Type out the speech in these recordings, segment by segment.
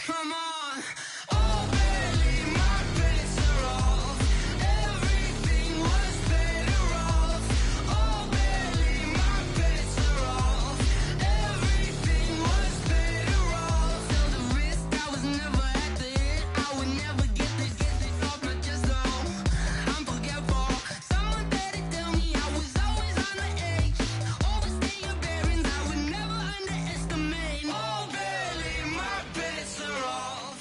Come on. Oh, baby, my bets are off. Everything was better off. Oh, baby, my bets are off. Everything was better off. Till the risk, I was never at the hit. I would never get this off, but just know I'm forgetful. Someone better tell me I was always on the edge. Overstay your bearings, I would never underestimate. Oh, baby, my bets are off.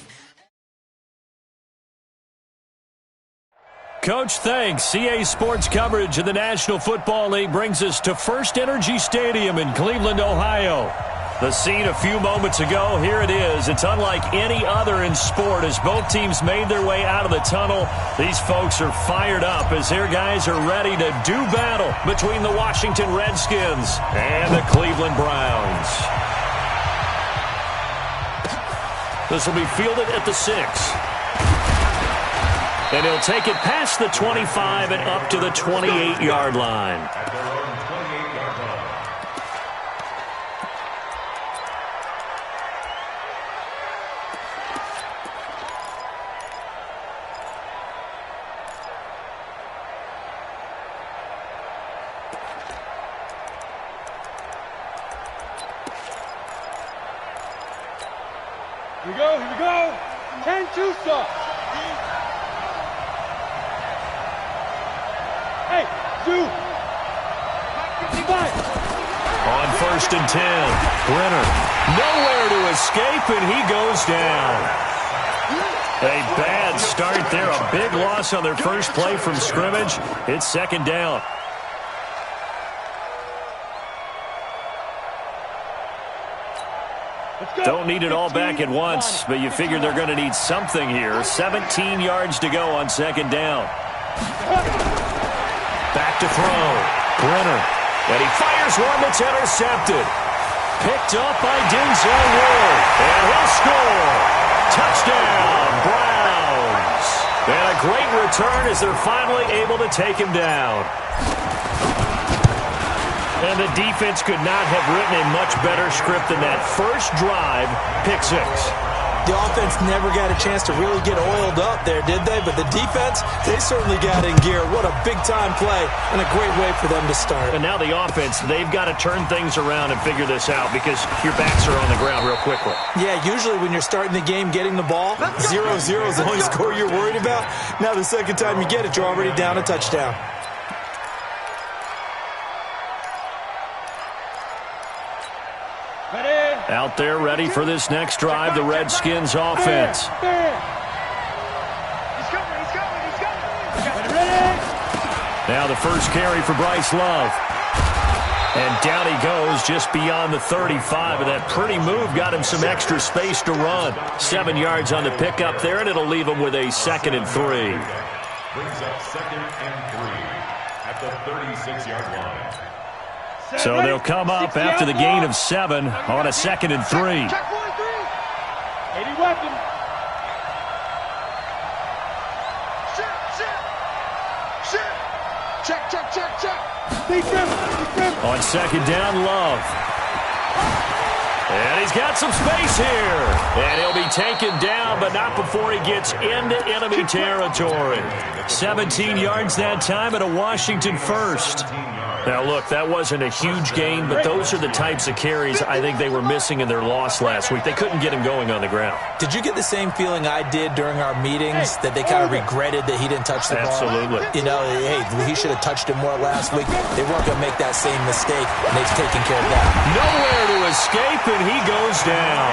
Coach, thanks. CA Sports coverage of the National Football League brings us to First Energy Stadium in Cleveland, Ohio. The scene a few moments ago, here it is. It's unlike any other in sport as both teams made their way out of the tunnel. These folks are fired up as their guys are ready to do battle between the Washington Redskins and the Cleveland Browns. This will be fielded at the 6. And he'll take it past the 25 and up to the 28-yard line. At their own 28-yard line. Here we go, here we go. 10-2 stop. Hey, 2. 55. On 1st and 10, Brenner nowhere to escape, and he goes down. A bad start there, a big loss on their first play from scrimmage. It's 2nd down. Don't need it all back at once, but you figure they're going to need something here. 17 yards to go on 2nd down. Back to throw. Brenner. And he fires one that's intercepted. Picked up by Denzel Ward. And he'll score. Touchdown, Browns. And a great return as they're finally able to take him down. And the defense could not have written a much better script than that first drive, pick 6. The offense never got a chance to really get oiled up there, did they? But the defense, they certainly got in gear. What a big-time play and a great way for them to start. And now the offense, they've got to turn things around and figure this out because your backs are on the ground real quickly. Yeah, usually when you're starting the game getting the ball, 0-0 is the only score you're worried about. Now the second time you get it, you're already down a touchdown. Out there ready for this next drive, the Redskins offense. He's coming. Now the first carry for Bryce Love. And down he goes just beyond the 35. And that pretty move got him some extra space to run. 7 yards on the pickup there, and it'll leave him with a 2nd and 3. Brings up 2nd and 3 at the 36-yard line. So they'll come up after the gain of 7 on a 2nd and 3. 80 weapon. Check. Defense. On 2nd down, Love. And he's got some space here. And he'll be taken down, but not before he gets into enemy territory. 17 yards that time and a Washington first. Now, look, that wasn't a huge gain, but those are the types of carries I think they were missing in their loss last week. They couldn't get him going on the ground. Did you get the same feeling I did during our meetings, that they kind of regretted that he didn't touch the ball? Absolutely. You know, hey, he should have touched it more last week. They weren't going to make that same mistake, and they've taken care of that. Nowhere to escape, and he goes down.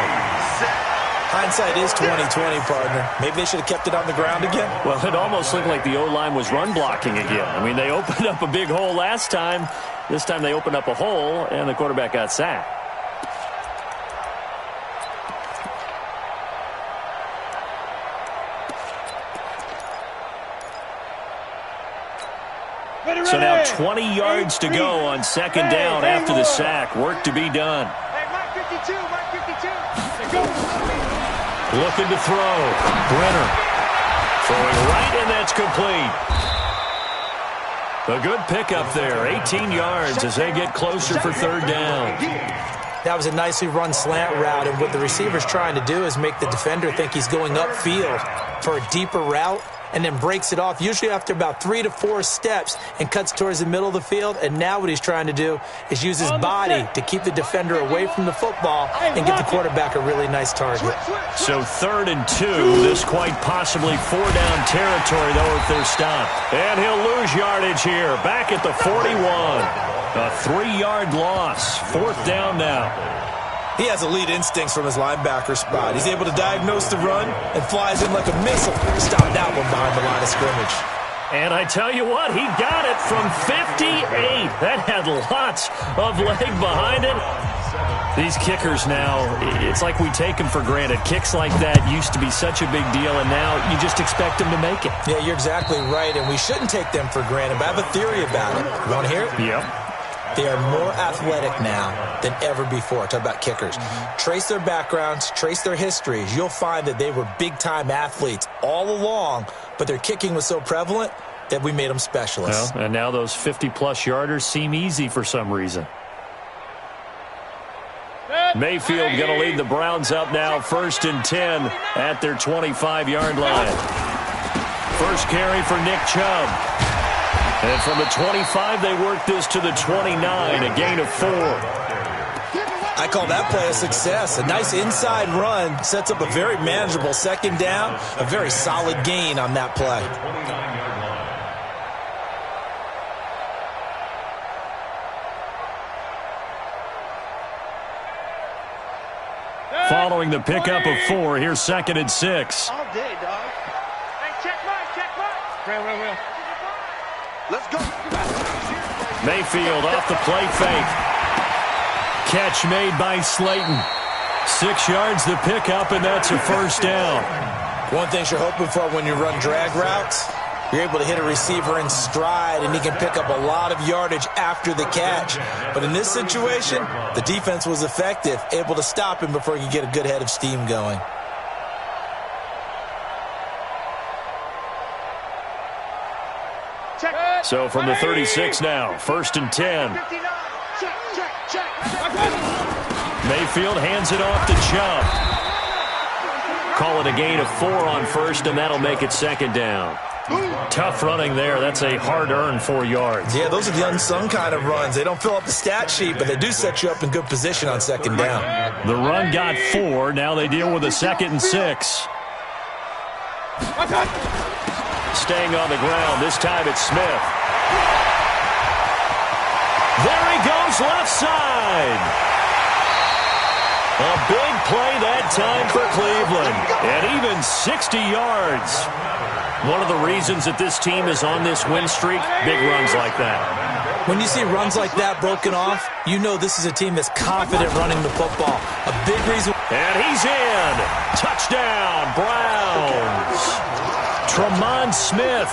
Hindsight is 20/20, partner. Maybe they should have kept it on the ground again. Well, it almost looked like the O-line was run blocking again. I mean, they opened up a big hole last time. This time they opened up a hole, and the quarterback got sacked. So now 20 yards to go on 2nd down after the sack. Work to be done. Hey, Mark 52. Hey, go. Looking to throw. Brenner. Throwing right, and that's complete. A good pickup there. 18 yards as they get closer for 3rd down. That was a nicely run slant route, and what the receiver's trying to do is make the defender think he's going upfield for a deeper route, and then breaks it off, usually after about 3 to 4 steps, and cuts towards the middle of the field. And now what he's trying to do is use his body to keep the defender away from the football and get the quarterback a really nice target. So 3rd and 2, this quite possibly 4-down territory, though, if they're stopped. And he'll lose yardage here, back at the 41. A 3-yard loss, 4th down now. He has elite instincts from his linebacker spot. He's able to diagnose the run and flies in like a missile to stop that one behind the line of scrimmage. And I tell you what, he got it from 58. That had lots of leg behind it. These kickers now, it's like we take them for granted. Kicks like that used to be such a big deal, and now you just expect them to make it. Yeah, you're exactly right, and we shouldn't take them for granted, but I have a theory about it. You want to hear it? Yep. They are more athletic now than ever before. Talk about kickers. Trace their backgrounds, trace their histories. You'll find that they were big-time athletes all along, but their kicking was so prevalent that we made them specialists. Well, and now those 50-plus yarders seem easy for some reason. Mayfield going to lead the Browns up now, 1st and 10 at their 25-yard line. First carry for Nick Chubb. And from the 25, they work this to the 29, a gain of 4. I call that play a success. A nice inside run sets up a very manageable 2nd down, a very solid gain on that play. Following the pickup of 4, here's 2nd and 6. All day, dog. Hey, check mark. Real. Let's go. Mayfield off the play fake. Catch made by Slayton. 6 yards the pickup, and that's a 1st down. One thing you're hoping for when you run drag routes, you're able to hit a receiver in stride, and he can pick up a lot of yardage after the catch. But in this situation, the defense was effective, able to stop him before he could get a good head of steam going. So from the 36 now, 1st and 10. Mayfield hands it off to Chubb. Call it a gain of 4 on 1st, and that'll make it 2nd down. Tough running there. That's a hard-earned 4 yards. Yeah, those are the unsung kind of runs. They don't fill up the stat sheet, but they do set you up in good position on 2nd down. The run got 4. Now they deal with a 2nd and 6. Staying on the ground. This time it's Smith. There he goes, left side. A big play that time for Cleveland. And even 60 yards. One of the reasons that this team is on this win streak, big runs like that. When you see runs like that broken off, you know this is a team that's confident running the football. A big reason. And he's in. Touchdown, Browns. Tremont Smith,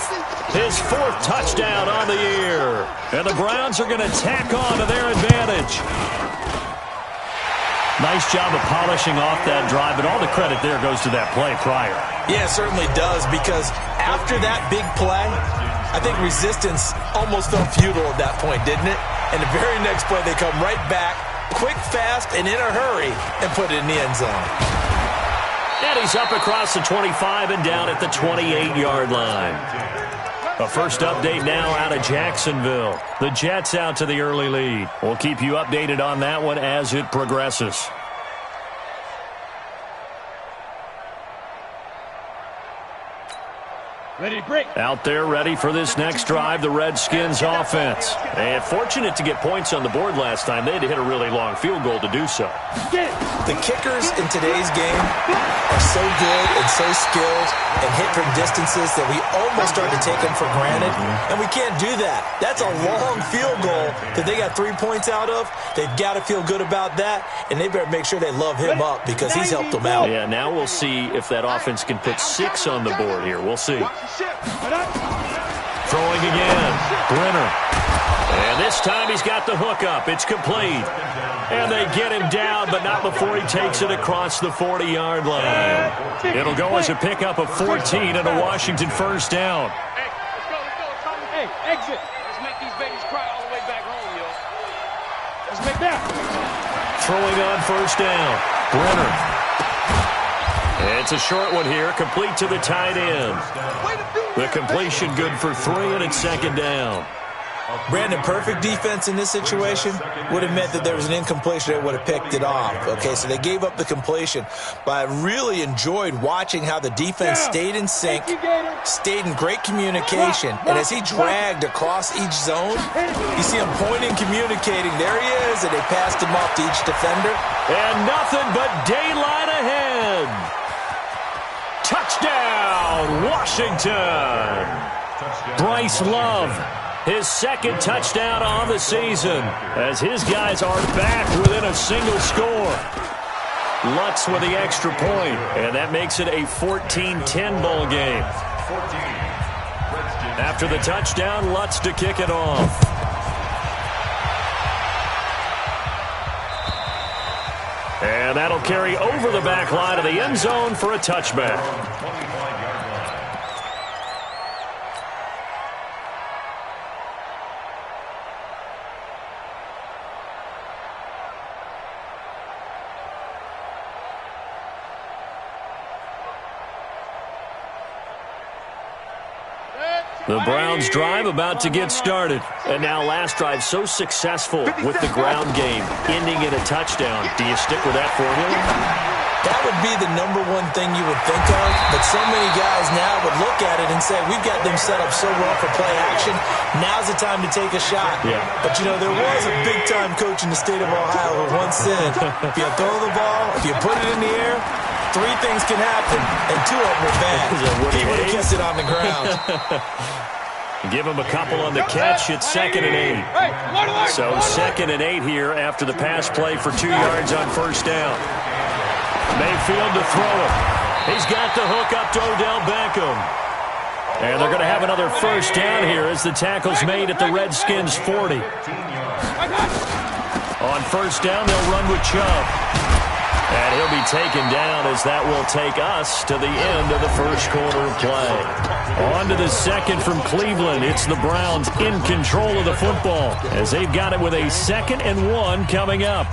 his 4th touchdown on the year. And the Browns are going to tack on to their advantage. Nice job of polishing off that drive, but all the credit there goes to that play prior. Yeah, it certainly does, because after that big play, I think resistance almost felt futile at that point, didn't it? And the very next play, they come right back, quick, fast, and in a hurry, and put it in the end zone. And he's up across the 25 and down at the 28-yard line. A first update now out of Jacksonville. The Jets out to the early lead. We'll keep you updated on that one as it progresses. Ready to break. Out there ready for this next drive, the Redskins offense. And fortunate to get points on the board last time. They had to hit a really long field goal to do so. The kickers in today's game are so good and so skilled and hit from distances that we almost start to take them for granted. And we can't do that. That's a long field goal that they got 3 points out of. They've got to feel good about that, and they better make sure they love him up because he's helped them out. Yeah, now we'll see if that offense can put 6 on the board here. We'll see. Throwing again, Brenner. And this time he's got the hook up. It's complete. And they get him down, but not before he takes it across the 40-yard line. It'll go as a pickup of 14 and a Washington first down. Hey, let's go. Hey, exit. Let's make these babies cry all the way back home, yo. Let's make that. throwing on first down. Brenner. It's a short one here, complete to the tight end. The completion good for 3, and it's second down. Brandon, perfect defense in this situation would have meant that there was an incompletion that would have picked it off. Okay, so they gave up the completion. But I really enjoyed watching how the defense stayed in sync, stayed in great communication. And as he dragged across each zone, you see him pointing, communicating. There he is, and they passed him off to each defender. And nothing but daylight ahead. Touchdown, Washington. Bryce Love. His second touchdown on the season as his guys are back within a single score. Lutz with the extra point, and that makes it a 14-10 ball game. After the touchdown, Lutz to kick it off. And that'll carry over the back line of the end zone for a touchback. The Browns drive about to get started. And now last drive so successful with the ground game, ending in a touchdown. Do you stick with that formula? That would be the number one thing you would think of, but so many guys now would look at it and say, we've got them set up so well for play action, now's the time to take a shot. Yeah. But, you know, there was a big-time coach in the state of Ohio who once said, if you throw the ball, if you put it in the air, 3 things can happen, and 2 of them are bad. He would have kept it on the ground. Give him a couple on the catch. It's 2nd and 8. So 2nd and 8 here after the pass play for 2 yards on first down. Mayfield to throw it. He's got the hook up to Odell Beckham. And they're going to have another first down here as the tackle's made at the Redskins 40. On first down, they'll run with Chubb. And he'll be taken down as that will take us to the end of the first quarter of play. On to the second from Cleveland. It's the Browns in control of the football as they've got it with a 2nd and 1 coming up.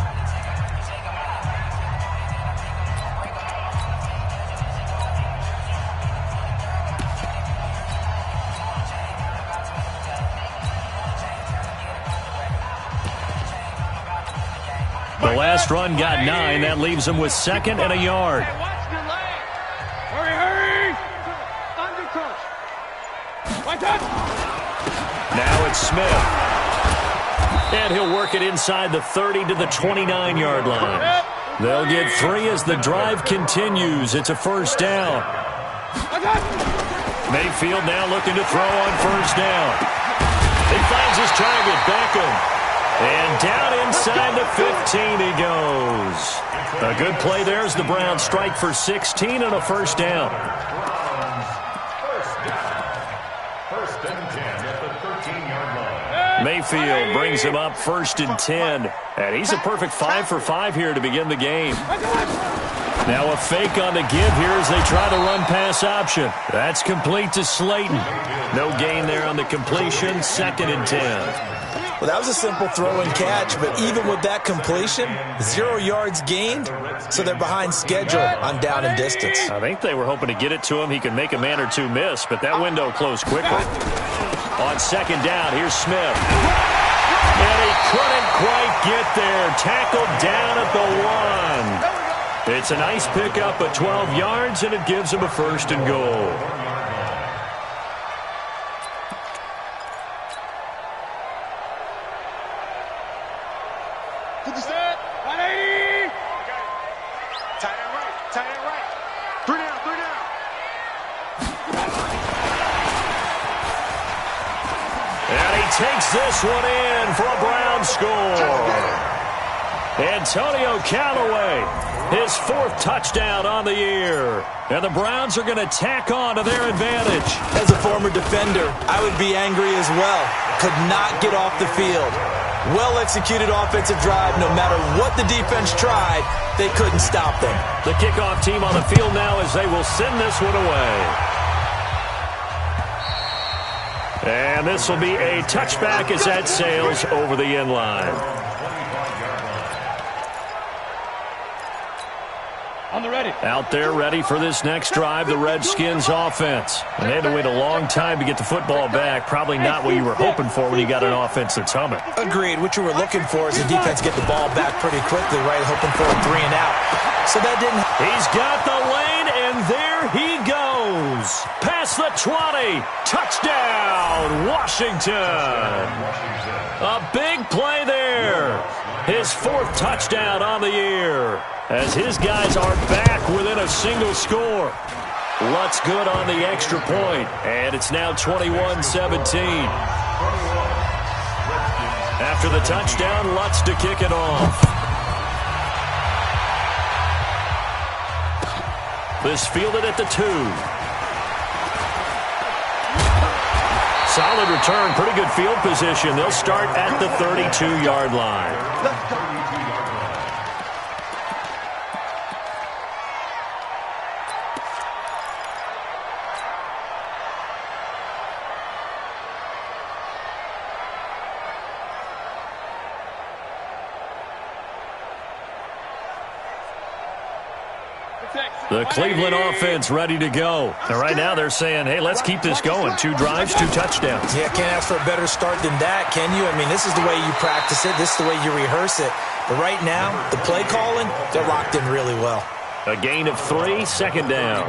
The last run got 9. That leaves them with 2nd and a yard. Now it's Smith. And he'll work it inside the 30 to the 29-yard line. They'll get 3 as the drive continues. It's a first down. Mayfield now looking to throw on first down. He finds his target, Beckham. And down inside the 15 he goes. A good play there as the Browns strike for 16 and a first down. First and 10 at the 13-yard line. Mayfield brings him up 1st and 10. And he's a perfect 5 for 5 here to begin the game. Now a fake on the give here as they try to run pass option. That's complete to Slayton. No gain there on the completion. 2nd and 10. Well, that was a simple throw and catch, but even with that completion, 0 yards gained, so they're behind schedule on down and distance. I think they were hoping to get it to him. He could make a man or 2 miss, but that window closed quickly. On 2nd down, here's Smith. And he couldn't quite get there. Tackled down at the 1. It's a nice pickup at 12 yards, and it gives him a 1st and goal. Takes this one in for a Brown score. Antonio Callaway, his 4th touchdown on the year. And the Browns are going to tack on to their advantage. As a former defender, I would be angry as well. Could not get off the field. Well-executed offensive drive. No matter what the defense tried, they couldn't stop them. The kickoff team on the field now as they will send this one away. And this will be a touchback as that sails over the end line. On the ready. Out there ready for this next drive, the Redskins offense. And they had to wait a long time to get the football back. Probably not what you were hoping for when you got an offense that's humming. Agreed. What you were looking for is the defense get the ball back pretty quickly, right? Hoping for a 3 and out. So that didn't happen. He's got the lane, and there he goes. Past the 20. Touchdown, Washington. A big play there. His 4th touchdown on the year, as his guys are back within a single score. Lutz good on the extra point, and it's now 21-17. After the touchdown, Lutz to kick it off. This fielded at the 2. Solid return, pretty good field position. They'll start at the 32-yard line. The Cleveland offense ready to go. And right now they're saying, hey, let's keep this going. 2 drives, 2 touchdowns. Yeah, can't ask for a better start than that, can you? I mean, this is the way you practice it. This is the way you rehearse it. But right now, the play calling, they're locked in really well. A gain of 3, 2nd down.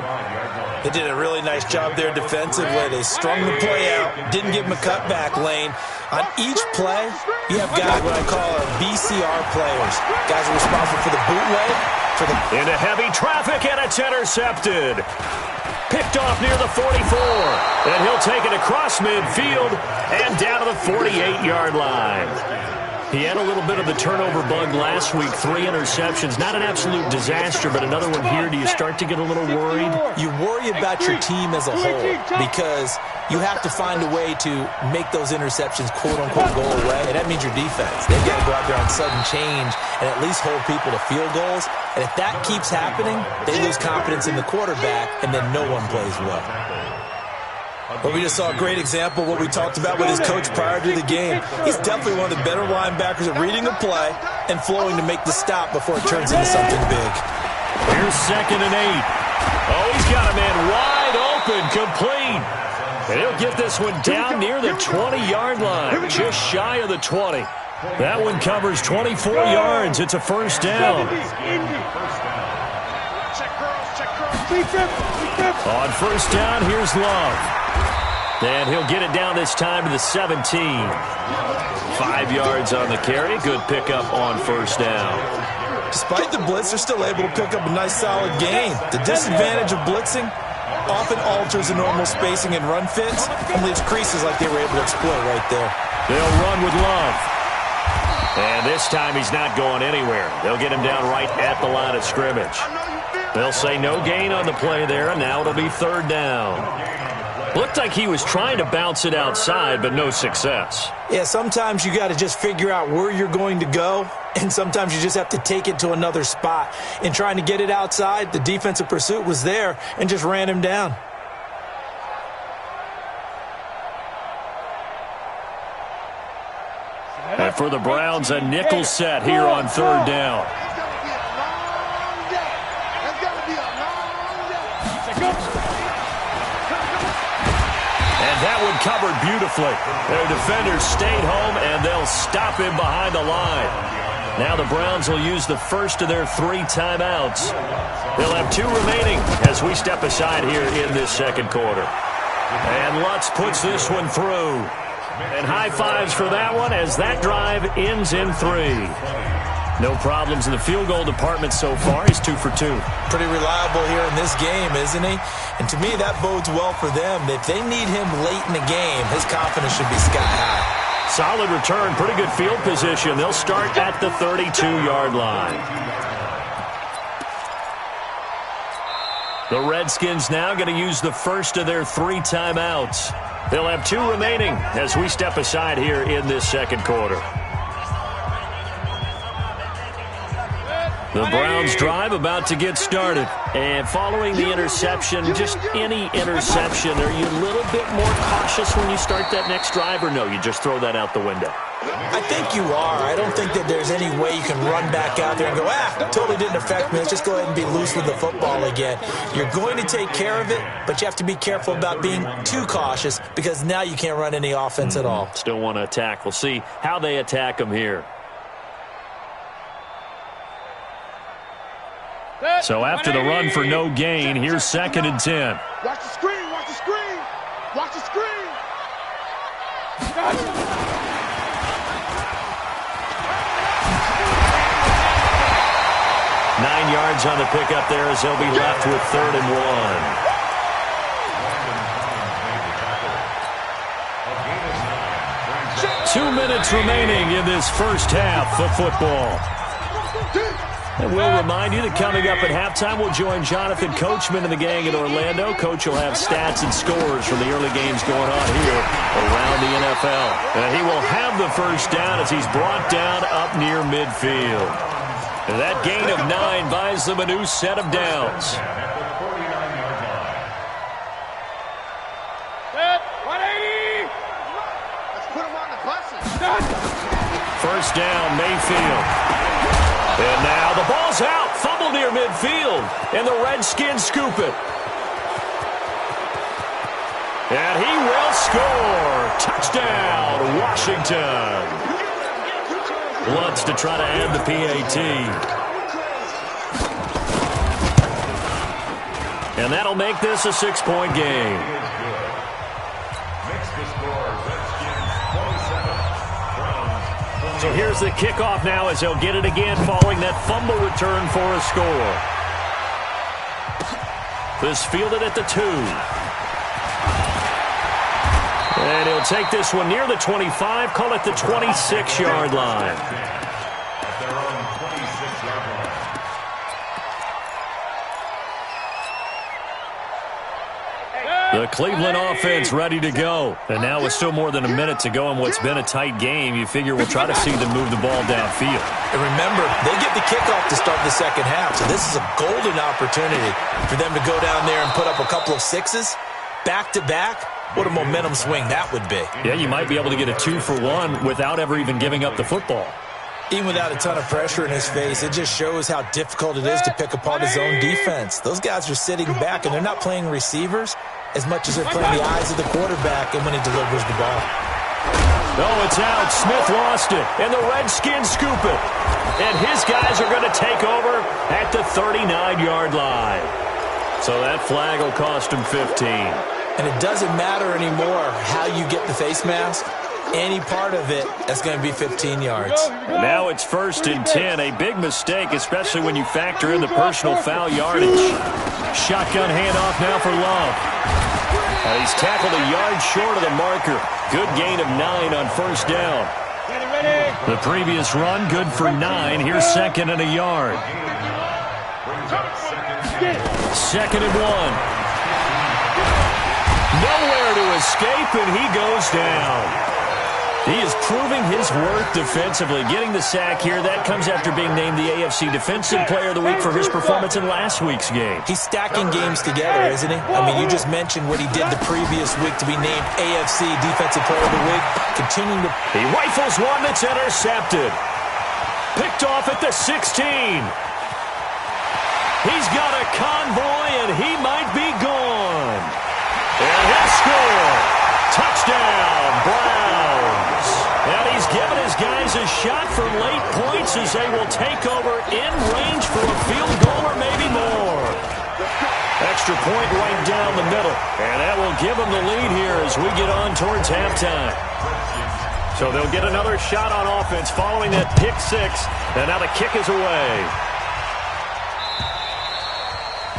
They did a really nice job there defensively. They strung the play out, didn't give him a cutback lane. On each play, you have guys what I call our BCR players. Guys are responsible for the bootleg. Into heavy traffic, and it's intercepted. Picked off near the 44. And he'll take it across midfield and down to the 48-yard line. He had a little bit of the turnover bug last week, 3 interceptions. Not an absolute disaster, but another one here. Do you start to get a little worried? You worry about your team as a whole because you have to find a way to make those interceptions, quote-unquote, go away. And that means your defense. They've got to go out there on sudden change and at least hold people to field goals. And if that keeps happening, they lose confidence in the quarterback, and then no one plays well. Well, we just saw a great example of what we talked about with his coach prior to the game. He's definitely one of the better linebackers at reading a play and flowing to make the stop before it turns into something big. Here's 2nd and 8. Oh, he's got a man wide open, complete. And he'll get this one down near the 20-yard line, just shy of the 20. That one covers 24 yards. It's a 1st down. On 1st down, here's Love. And he'll get it down this time to the 17. 5 yards on the carry. Good pickup on 1st down. Despite the blitz, they're still able to pick up a nice, solid gain. The disadvantage of blitzing often alters the normal spacing and run fits and leaves creases like they were able to exploit right there. They'll run with Love. And this time he's not going anywhere. They'll get him down right at the line of scrimmage. They'll say no gain on the play there, and now it'll be 3rd down. Looked like he was trying to bounce it outside, but no success. Yeah, sometimes you got to just figure out where you're going to go, and sometimes you just have to take it to another spot. In trying to get it outside, the defensive pursuit was there and just ran him down. And for the Browns, a nickel set here on 3rd down. And that one covered beautifully. Their defenders stayed home, and they'll stop him behind the line. Now the Browns will use the first of their 3 timeouts. They'll have 2 remaining as we step aside here in this 2nd quarter. And Lutz puts this one through. And high fives for that one as that drive ends in 3. No problems in the field goal department so far. He's 2 for 2. Pretty reliable here in this game, isn't he? And to me, that bodes well for them. If they need him late in the game, his confidence should be sky high. Solid return, pretty good field position. They'll start at the 32-yard line. The Redskins now going to use the first of their 3 timeouts. They'll have 2 remaining as we step aside here in this 2nd quarter. The Browns drive about to get started. And following the interception, just any interception, are you a little bit more cautious when you start that next drive, or no, you just throw that out the window? I think you are. I don't think that there's any way you can run back out there and go, totally didn't affect me. Let's just go ahead and be loose with the football again. You're going to take care of it, but you have to be careful about being too cautious because now you can't run any offense at all. Still want to attack. We'll see how they attack them here. So after the run for no gain, here's 2nd and 10. Watch the screen, watch the screen. Watch the screen. 9 yards on the pickup there as he'll be left with 3rd and 1. 2 minutes remaining in this first half of football. And we'll remind you that coming up at halftime, we'll join Jonathan Coachman and the gang in Orlando. Coach will have stats and scores from the early games going on here around the NFL. And he will have the first down as he's brought down up near midfield. And that gain of 9 buys them a new set of downs. 180. Let's put him on the buses. First down, Mayfield. And now the ball's out. Fumble near midfield. And the Redskins scoop it. And he will score. Touchdown, Washington. Lutz to try to add the PAT. And that'll make this a 6-point game. So here's the kickoff now as they'll get it again following that fumble return for a score. This fielded at the 2. And he'll take this one near the 25, call it the 26-yard line. At their own 26-yard line. The Cleveland offense ready to go. And now with still more than a minute to go in what's been a tight game, you figure we'll try to see them move the ball downfield. And remember, they get the kickoff to start the second half, so this is a golden opportunity for them to go down there and put up a couple of 6s back-to-back. What a momentum swing that would be. Yeah, you might be able to get a 2-for-1 without ever even giving up the football. Even without a ton of pressure in his face, it just shows how difficult it is to pick apart his own defense. Those guys are sitting back, and they're not playing receivers as much as they're playing the eyes of the quarterback and when he delivers the ball. Oh, it's out. Smith lost it, and the Redskins scoop it. And his guys are going to take over at the 39-yard line. So that flag will cost him 15. And it doesn't matter anymore how you get the face mask. Any part of it, that's going to be 15 yards. Now it's 1st and 10. A big mistake, especially when you factor in the personal foul yardage. Shotgun handoff now for Love. He's tackled a yard short of the marker. Good gain of 9 on first down. The previous run, good for 9. Here's 2nd and a yard. 2nd and 1. Nowhere to escape, and he goes down. He is proving his worth defensively. Getting the sack here, that comes after being named the AFC Defensive Player of the Week for his performance in last week's game. He's stacking games together, isn't he? I mean, you just mentioned what he did the previous week to be named AFC Defensive Player of the Week. Continuing to... He rifles one that's intercepted. Picked off at the 16. He's got a convoy, and he might be gone. And he'll score. Touchdown, Browns. And he's given his guys a shot for late points as they will take over in range for a field goal or maybe more. Extra point right down the middle. And that will give them the lead here as we get on towards halftime. So they'll get another shot on offense following that pick 6. And now the kick is away.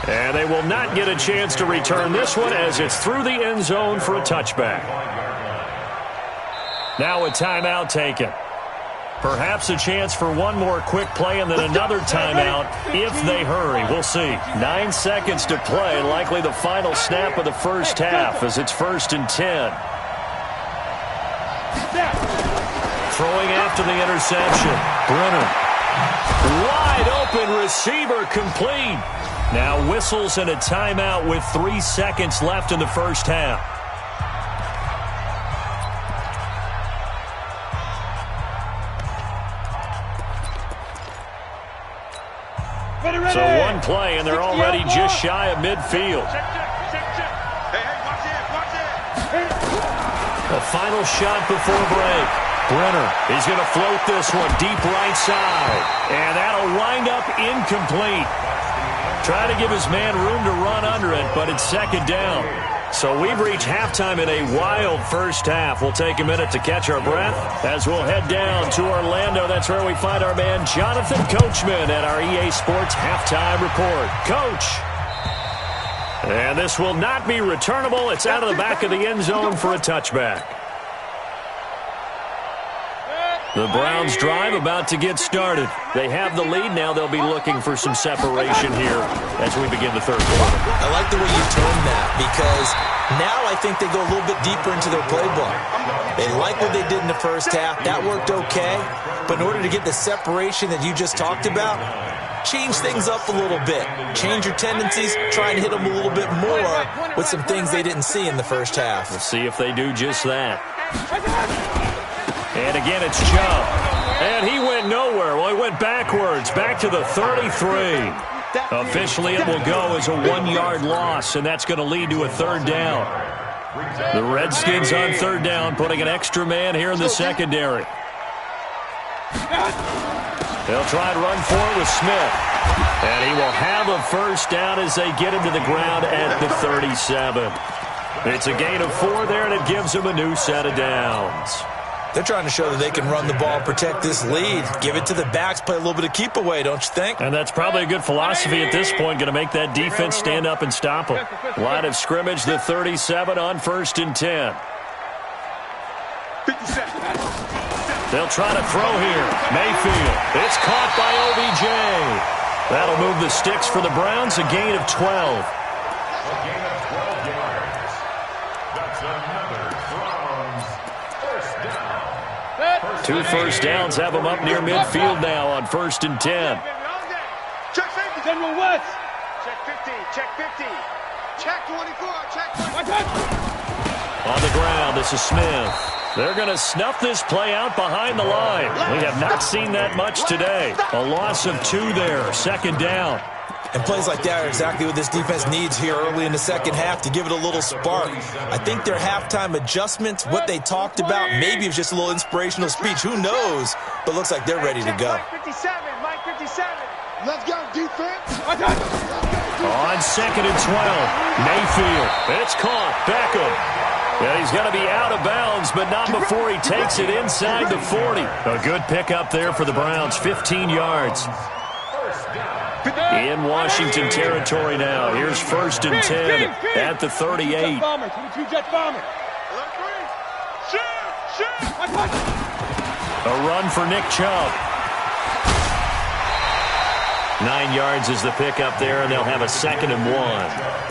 And they will not get a chance to return this one as it's through the end zone for a touchback. Now a timeout taken. Perhaps a chance for one more quick play and then another timeout if they hurry. We'll see. 9 seconds to play, likely the final snap of the first half as it's 1st and 10. Throwing after the interception. Brenner. Wide open receiver complete. Now whistles and a timeout with 3 seconds left in the first half. So one play, and they're already just shy of midfield. The final shot before break. Brenner, he's going to float this one deep right side. And that'll wind up incomplete. Try to give his man room to run under it, but it's second down. So we've reached halftime in a wild first half. We'll take a minute to catch our breath as we'll head down to Orlando. That's where we find our man Jonathan Coachman at our EA Sports Halftime Report. Coach. And this will not be returnable. It's out of the back of the end zone for a touchback. The Browns drive about to get started. They have the lead. Now they'll be looking for some separation here as we begin the third quarter. I like the way you termed that because now I think they go a little bit deeper into their playbook. They like what they did in the first half. That worked okay. But in order to get the separation that you just talked about, change things up a little bit. Change your tendencies. Try and hit them a little bit more with some things they didn't see in the first half. We'll see if they do just that. And again, it's Chubb. And he went nowhere. Well, he went backwards, back to the 33. Officially, it will go as a 1-yard loss, and that's going to lead to a third down. The Redskins on third down, putting an extra man here in the secondary. They'll try and run forward with Smith. And he will have a first down as they get him to the ground at the 37. It's a gain of 4 there, and it gives them a new set of downs. They're trying to show that they can run the ball and protect this lead. Give it to the backs, play a little bit of keep away, don't you think? And that's probably a good philosophy at this point, going to make that defense stand up and stop them. Line of scrimmage, the 37 on 1st and 10. They'll try to throw here. Mayfield. It's caught by OBJ. That'll move the sticks for the Browns, a gain of 12. A gain of 12 yards. That's another Browns first down. 2 first downs have them up near midfield now on 1st and 10. Check 50. General West. Check 50. Check 50. Check 24. Check 24. On the ground, this is Smith. They're going to snuff this play out behind the line. We have not seen that much today. A loss of 2 there, second down. And plays like that are exactly what this defense needs here early in the second half to give it a little spark. I think their halftime adjustments, what they talked about, maybe it was just a little inspirational speech. Who knows? But looks like they're ready to go. Mike 57. Mike 57. Let's go, defense. On 2nd and 12, Mayfield. It's caught. Beckham. Yeah, he's going to be out of bounds, but not before he takes it inside the 40. A good pickup there for the Browns, 15 yards. In Washington territory now. Here's 1st and 10 at the 38. A run for Nick Chubb. 9 yards is the pickup there, and they'll have a 2nd and 1.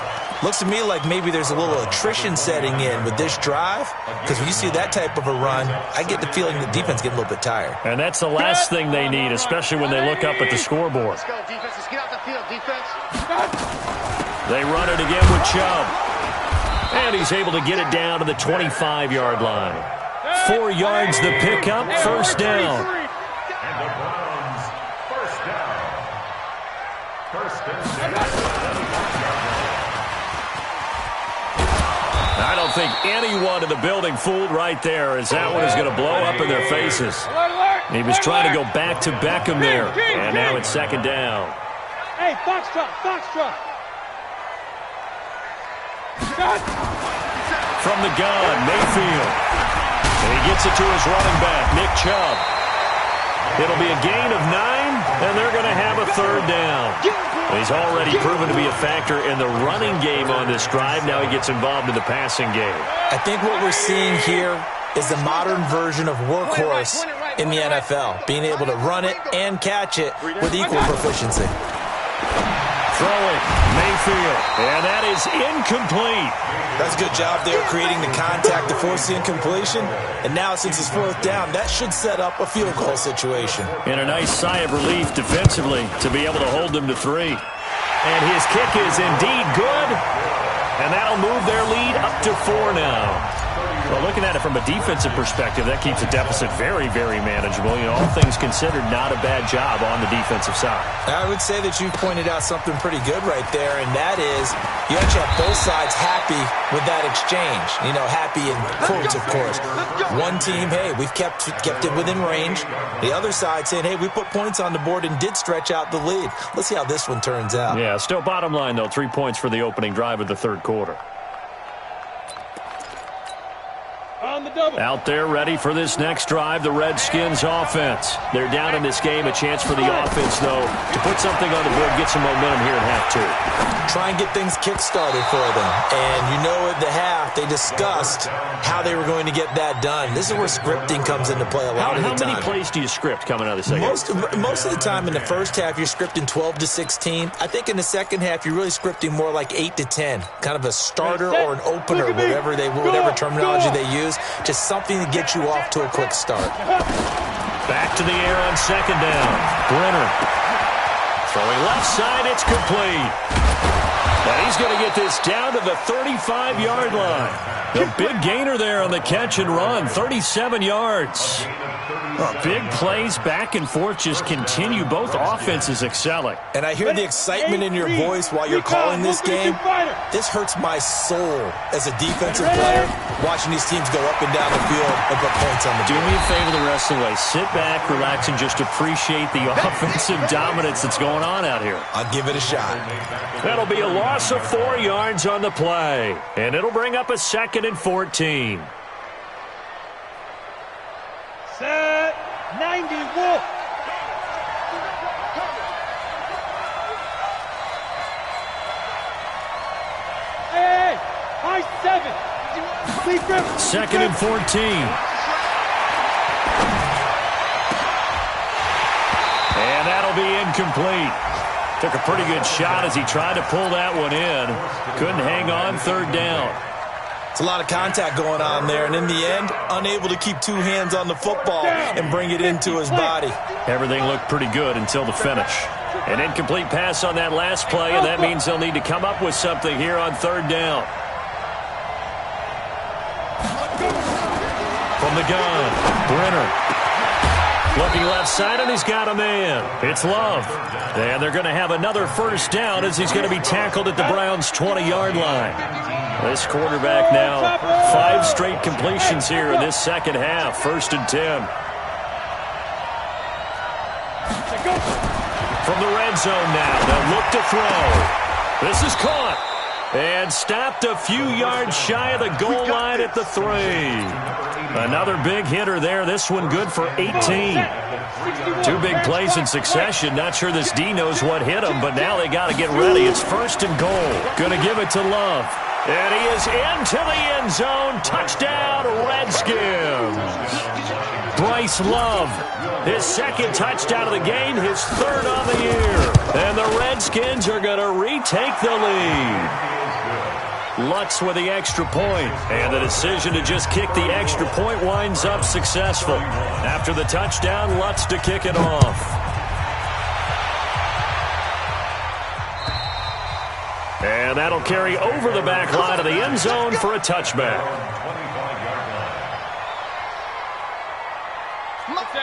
Looks to me like maybe there's a little attrition setting in with this drive, because when you see that type of a run, I get the feeling the defense getting a little bit tired. And that's the last thing they need, especially when they look up at the scoreboard. Let's go, defense. Let's get out the field, defense. They run it again with Chubb. And he's able to get it down to the 25-yard line. 4 yards the pickup, first down. And the Browns first down. 1st and 10. I don't think anyone in the building fooled right there, as that one is going to blow up in their faces. He was trying to go back to Beckham there, and now it's 2nd down. Hey, Foxtrot, Foxtrot. From the gun, Mayfield. And he gets it to his running back, Nick Chubb. It'll be a gain of 9, and they're going to have a 3rd down. He's already proven to be a factor in the running game on this drive. Now he gets involved in the passing game. I think what we're seeing here is the modern version of workhorse in the NFL, being able to run it and catch it with equal proficiency. Throwing, Mayfield, and that is incomplete. That's a good job there creating the contact to force the incompletion. And now since it's fourth down, that should set up a field goal situation. And a nice sigh of relief defensively to be able to hold them to 3. And his kick is indeed good. And that'll move their lead up to 4 now. Well, looking at it from a defensive perspective, that keeps the deficit very, very manageable. You know, all things considered, not a bad job on the defensive side. I would say that you pointed out something pretty good right there, and that is you actually have both sides happy with that exchange. You know, happy in quotes, of course. One team, hey, we've kept it within range. The other side saying, hey, we put points on the board and did stretch out the lead. Let's see how this one turns out. Yeah, still bottom line, though, 3 points for the opening drive of the third quarter. Out there ready for this next drive, the Redskins offense. They're down in this game. A chance for the offense, though, to put something on the board, get some momentum here in half 2. Try and get things kick-started for them. And you know at the half, they discussed how they were going to get that done. This is where scripting comes into play a lot of the time. How many plays do you script coming out of the second? Most of the time in the first half, you're scripting 12 to 16. I think in the second half, you're really scripting more like 8 to 10. Kind of a starter or an opener, whatever terminology they use. Just something to get you off to a quick start. Back to the air on second down. Brenner. Throwing left side, it's complete. And he's going to get this down to the 35-yard line. The big gainer there on the catch and run, 37 yards. Big plays back and forth just continue. Both offenses excelling. And I hear the excitement in your voice while you're calling this game. This hurts my soul as a defensive player, watching these teams go up and down the field and put points on the board. Do me a favor the rest of the way. Sit back, relax, and just appreciate the offensive dominance that's going on out here. I'll give it a shot. That'll be a loss of 4 yards on the play. And it'll bring up a 2nd and 14. Set 90, Wolf. Hey, high 7. 2nd and 14. And that'll be incomplete. Took a pretty good shot as he tried to pull that one in. Couldn't hang on, third down. It's a lot of contact going on there, and in the end, unable to keep 2 hands on the football and bring it into his body. Everything looked pretty good until the finish. An incomplete pass on that last play, and that means they'll need to come up with something here on third down. From the gun, Brenner. Looking left side, and he's got a man. It's Love. And they're going to have another first down as he's going to be tackled at the Browns' 20-yard line. This quarterback now, 5 straight completions here in this second half. 1st and 10. From the red zone now, they'll look to throw. This is caught. And stopped a few yards shy of the goal line at the 3. Another big hitter there. This one good for 18. 2 big plays in succession. Not sure this D knows what hit him, but now they got to get ready. It's 1st and goal. Going to give it to Love. And he is into the end zone. Touchdown, Redskins. Bryce Love, his 2nd touchdown of the game, his 3rd on the year. And the Redskins are going to retake the lead. Lutz with the extra point, and the decision to just kick the extra point winds up successful. After the touchdown, Lutz to kick it off. And that'll carry over the back line of the end zone for a touchback.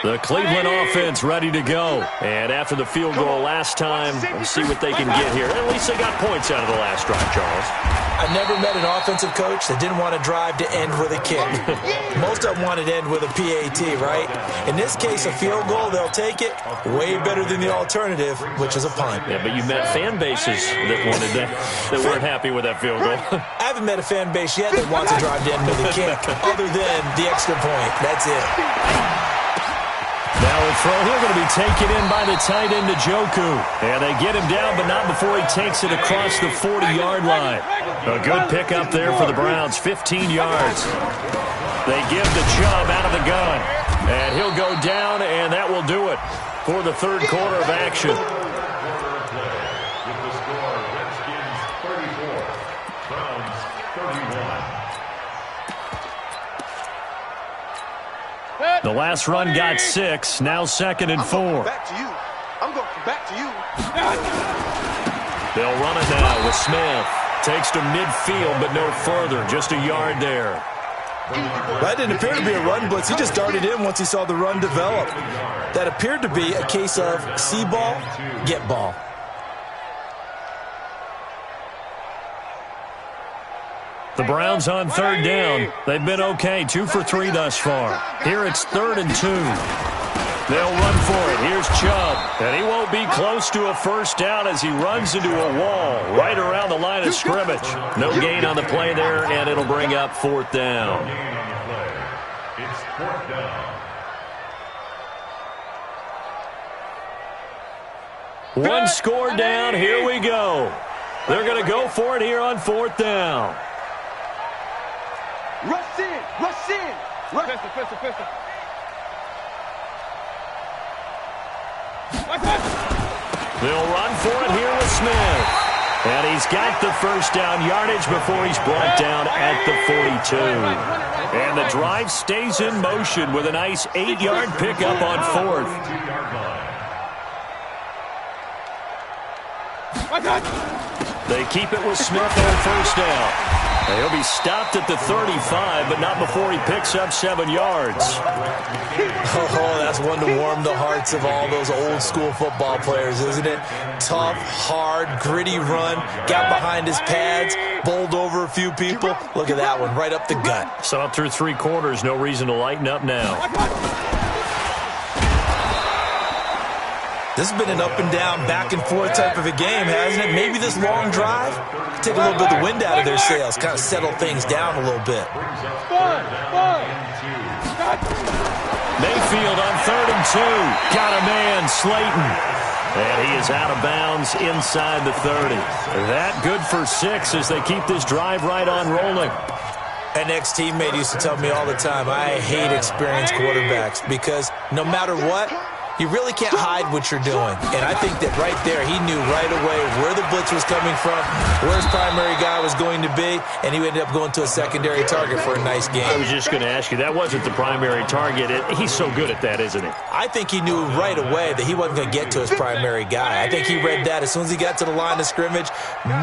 The Cleveland offense ready to go. And after the field goal last time, we'll see what they can get here. At least they got points out of the last drive, Charles. I've never met an offensive coach that didn't want to drive to end with a kick. Most of them wanted to end with a PAT, right? In this case, a field goal, they'll take it. Way better than the alternative, which is a punt. Yeah, but you met fan bases that wanted that weren't happy with that field goal. I haven't met a fan base yet that wants to drive to end with a kick, other than the extra point. That's it. Now a throw here going to be taken in by the tight end to Njoku. And they get him down, but not before he takes it across the 40-yard line. A good pickup there for the Browns, 15 yards. They give the Chubb out of the gun. And he'll go down, and that will do it for the third quarter of action. Browns 31. The last run got 6. Now 2nd and 4. Back to you. I'm going back to you. They'll run it now with Smith. Takes to midfield, but no further. Just a yard there. That didn't appear to be a run blitz. He just darted in once he saw the run develop. That appeared to be a case of see ball, get ball. The Browns on 3rd down. They've been okay, 2 for 3 thus far. Here it's 3rd and 2. They'll run for it. Here's Chubb. And he won't be close to a first down as he runs into a wall right around the line of scrimmage. No gain on the play there, and it'll bring up 4th down. It's 4th down. One score down. Here we go. They're going to go for it here on 4th down. Rush in. Rush in. Pistol, pistol, pistol. They'll run for it here with Smith. And he's got the first down yardage before he's brought down at the 42. And the drive stays in motion with a nice 8-yard pickup on 4th. They keep it with Smith on first down. He'll be stopped at the 35, but not before he picks up 7 yards. Oh, that's one to warm the hearts of all those old school football players, isn't it? Tough, hard, gritty run, got behind his pads, bowled over a few people. Look at that one, right up the gut. So up through 3 quarters, no reason to lighten up now. This has been an up and down, back and forth type of a game, hasn't it? Maybe this long drive take a little bit of the wind out of their sails, kind of settle things down a little bit. Mayfield on 3rd and 2. Got a man, Slayton. And he is out of bounds inside the 30. That good for 6 as they keep this drive right on rolling. An ex-teammate used to tell me all the time, I hate experienced quarterbacks because no matter what, you really can't hide what you're doing. And I think that right there, he knew right away where the blitz was coming from, where his primary guy was going to be, and he ended up going to a secondary target for a nice game. I was just going to ask you, that wasn't the primary target. He's so good at that, isn't he? I think he knew right away that he wasn't going to get to his primary guy. I think he read that as soon as he got to the line of scrimmage,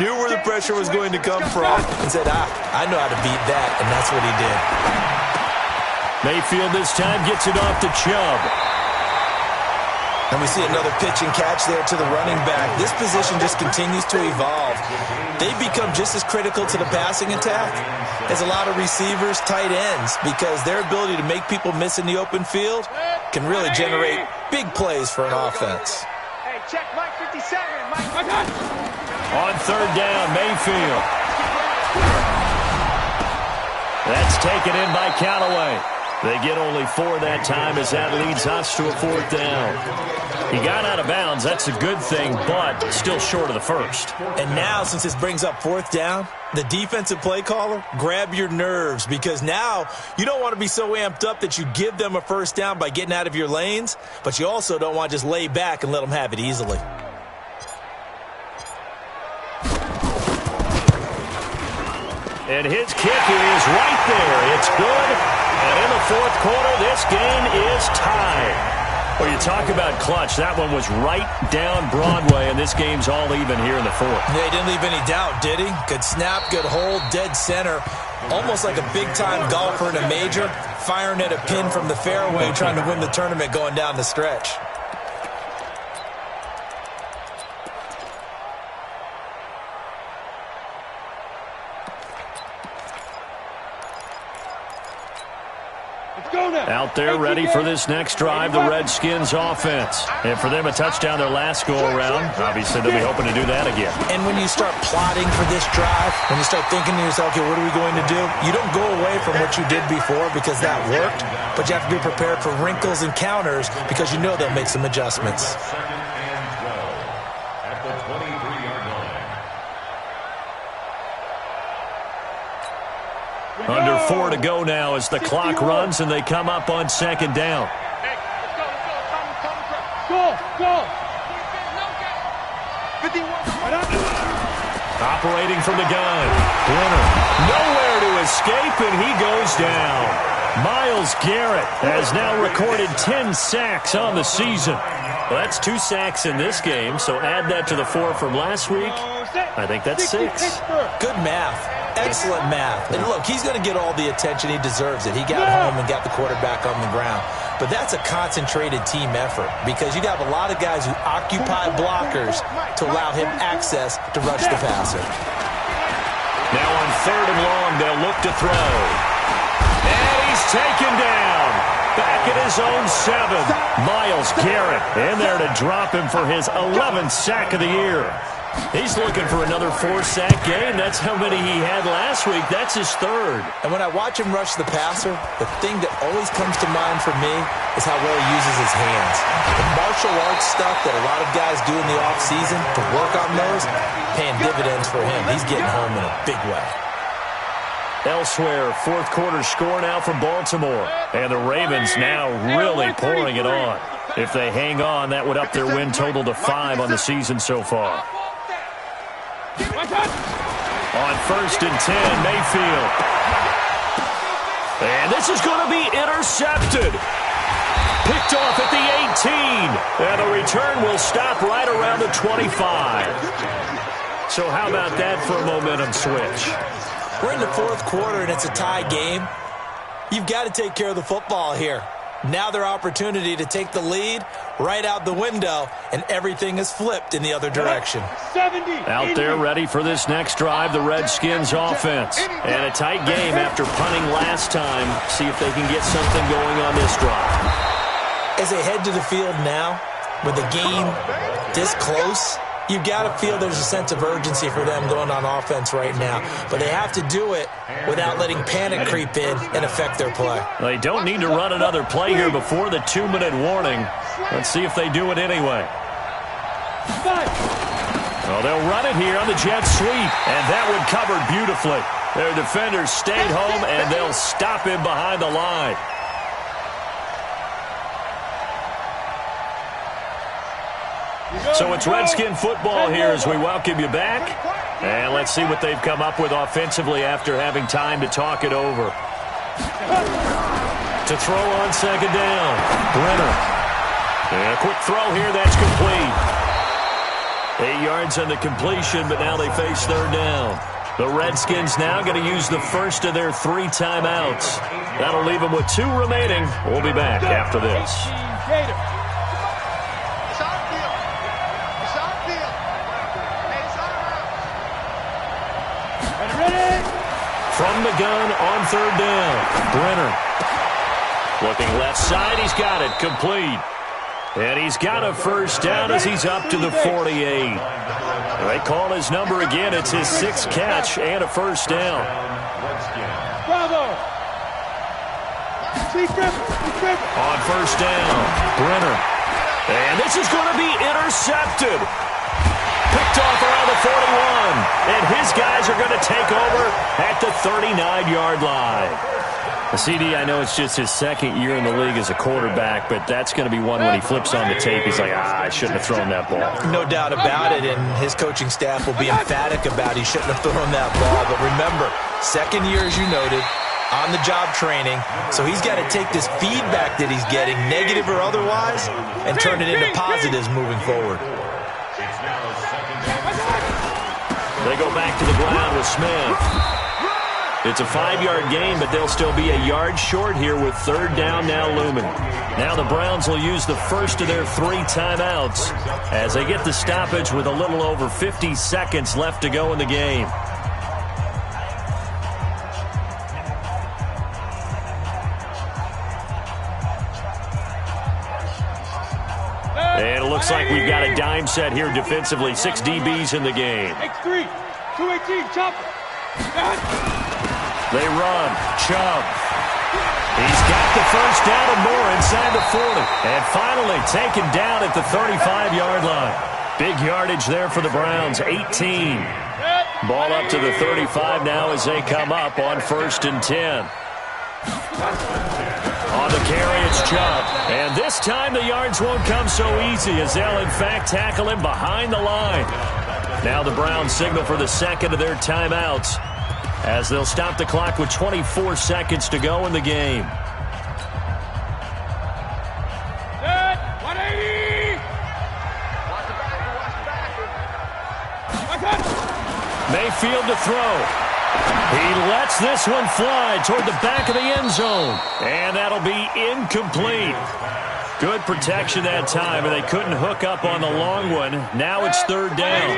knew where the pressure was going to come from, and said, I know how to beat that, and that's what he did. Mayfield this time gets it off to Chubb. And we see another pitch and catch there to the running back. This position just continues to evolve. They become just as critical to the passing attack as a lot of receivers, tight ends, because their ability to make people miss in the open field can really generate big plays for an offense. Hey, check Mike 57. Mike. On 3rd down, Mayfield. That's taken in by Callaway. They get only 4 that time as that leads us to a 4th down. He got out of bounds. That's a good thing, but still short of the first. And now, since this brings up 4th down, the defensive play caller, grab your nerves because now you don't want to be so amped up that you give them a first down by getting out of your lanes, but you also don't want to just lay back and let them have it easily. And his kick is right there. It's good. And in the 4th quarter, this game is tied. Well, you talk about clutch. That one was right down Broadway, and this game's all even here in the 4th. Yeah, he didn't leave any doubt, did he? Good snap, good hold, dead center. Almost like a big-time golfer in a major, firing at a pin from the fairway, trying to win the tournament going down the stretch. Out there ready for this next drive, the Redskins offense. And for them, a touchdown their last go-around. Obviously, they'll be hoping to do that again. And when you start plotting for this drive, when you start thinking to yourself, okay, what are we going to do? You don't go away from what you did before because that worked, but you have to be prepared for wrinkles and counters because you know they'll make some adjustments. Under 4 to go now as the clock runs and they come up on 2nd down. Hey, let's go. Go. 51. Operating from the gun. Brenner. Nowhere to escape, and he goes down. Myles Garrett has now recorded 10 sacks on the season. Well, that's 2 sacks in this game, so add that to the 4 from last week. I think that's 6. Good math. Excellent math. And look, he's going to get all the attention. He deserves it. He got home and got the quarterback on the ground. But that's a concentrated team effort because you got a lot of guys who occupy blockers to allow him access to rush the passer. Now on 3rd and long, they'll look to throw. And he's taken down. Back at his own 7. Myles Garrett in there to drop him for his 11th sack of the year. He's looking for another 4-sack game. That's how many he had last week. That's his 3rd. And when I watch him rush the passer, the thing that always comes to mind for me is how well he uses his hands. The martial arts stuff that a lot of guys do in the offseason to work on those, paying dividends for him. He's getting home in a big way. Elsewhere, 4th quarter score now for Baltimore. And the Ravens now really pouring it on. If they hang on, that would up their win total to 5 on the season so far. On 1st and 10, Mayfield. And this is going to be intercepted. Picked off at the 18. And the return will stop right around the 25. So how about that for a momentum switch? We're in the 4th quarter, and it's a tie game. You've got to take care of the football here. Now their opportunity to take the lead right out the window, and everything is flipped in the other direction. Out there ready for this next drive, the Redskins offense. And a tight game after punting last time. See if they can get something going on this drive. As they head to the field now, with the game this close, you've got to feel there's a sense of urgency for them going on offense right now. But they have to do it without letting panic creep in and affect their play. They don't need to run another play here before the 2-minute warning. Let's see if they do it anyway. Well, they'll run it here on the jet sweep, and that one covered beautifully. Their defenders stayed home, and they'll stop him behind the line. So it's Redskin football here as we welcome you back. And let's see what they've come up with offensively after having time to talk it over. To throw on 2nd down, Brenner. And a quick throw here, that's complete. 8 yards on the completion, but now they face 3rd down. The Redskins now going to use the first of their 3 timeouts. That'll leave them with 2 remaining. We'll be back after this. From the gun on 3rd down, Brenner. Looking left side, he's got it, complete. And he's got a 1st down as he's up to the 48. They call his number again. It's his 6th catch and a 1st down. Bravo! On 1st down, Brenner. And this is going to be intercepted. Picked off around the 41. And his guys are going to take over at the 39-yard line. CD, I know it's just his 2nd year in the league as a quarterback, but that's going to be one when he flips on the tape. He's like, I shouldn't have thrown that ball. No doubt about it, and his coaching staff will be emphatic about he shouldn't have thrown that ball. But remember, 2nd year, as you noted, on-the-job training, so he's got to take this feedback that he's getting, negative or otherwise, and turn it into positives moving forward. They go back to the ground with Smith. It's a 5-yard gain, but they'll still be a yard short here with 3rd down now looming. Now the Browns will use the first of their 3 timeouts as they get the stoppage with a little over 50 seconds left to go in the game. And it looks like we've got a dime set here defensively. 6 DBs in the game. X3, 218, chopper. They run. Chubb. He's got the 1st down and more inside the 40. And finally taken down at the 35-yard line. Big yardage there for the Browns, 18. Ball up to the 35 now as they come up on 1st and 10. On the carry, it's Chubb. And this time the yards won't come so easy as they'll, in fact, tackle him behind the line. Now the Browns signal for the second of their timeouts as they'll stop the clock with 24 seconds to go in the game. Set. 180. Mayfield to throw. He lets this one fly toward the back of the end zone. And that'll be incomplete. Good protection that time, and they couldn't hook up on the long one. Now it's third down.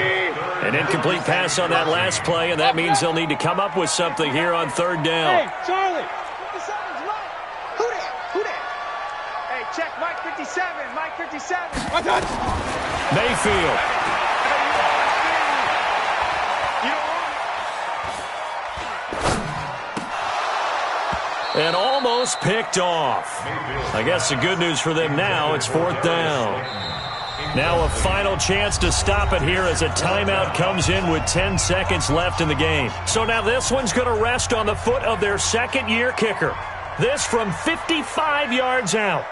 An incomplete pass on that last play, and that means they'll need to come up with something here on third down. Hey, Charlie. 57's Mike. Who that? Who that? Hey, check Mike 57. Mike 57. What's that? Mayfield. And almost picked off. I guess the good news for them now, it's fourth down. Now a final chance to stop it here as a timeout comes in with 10 seconds left in the game. So now this one's going to rest on the foot of their second-year kicker. This from 55 yards out.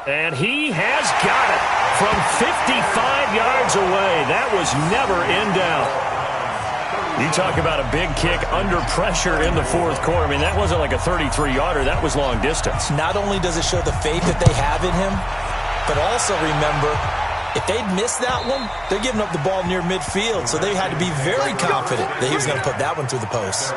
And he has got it from 55 yards away. That was never in doubt. You talk about a big kick under pressure in the fourth quarter. I mean, that wasn't like a 33-yarder. That was long distance. Not only does it show the faith that they have in him, but also remember, if they'd missed that one, they're giving up the ball near midfield, so they had to be very confident that he was going to put that one through the post.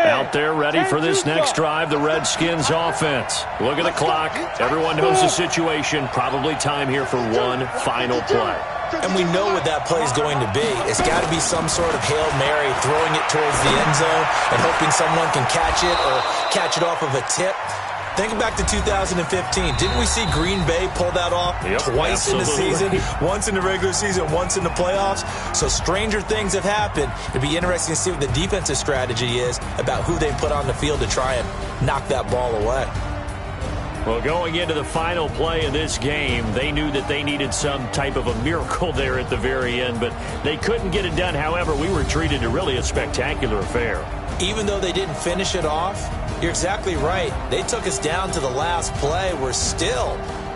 Out there ready for this next drive, the Redskins offense. Look at the clock. Everyone knows the situation. Probably time here for one final play. And we know what that play is going to be. It's got to be some sort of Hail Mary, throwing it towards the end zone and hoping someone can catch it or catch it off of a tip. Think back to 2015. Didn't we see Green Bay pull that off twice in the season? Once in the regular season, once in the playoffs. So stranger things have happened. It'd be interesting to see what the defensive strategy is about who they put on the field to try and knock that ball away. Well, going into the final play of this game, they knew that they needed some type of a miracle there at the very end, but they couldn't get it done. However, we were treated to really a spectacular affair. Even though they didn't finish it off, you're exactly right. They took us down to the last play.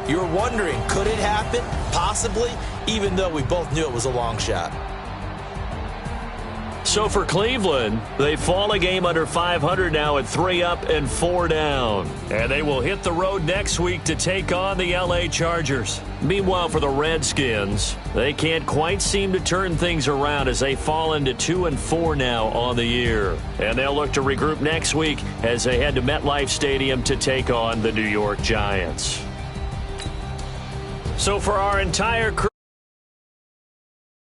You're wondering, could it happen? Possibly, even though we both knew it was a long shot. So for Cleveland, they fall a game under 500 now at 3 up and 4 down. And they will hit the road next week to take on the LA Chargers. Meanwhile, for the Redskins, they can't quite seem to turn things around as they fall into 2 and 4 now on the year. And they'll look to regroup next week as they head to MetLife Stadium to take on the New York Giants. So for our entire crew,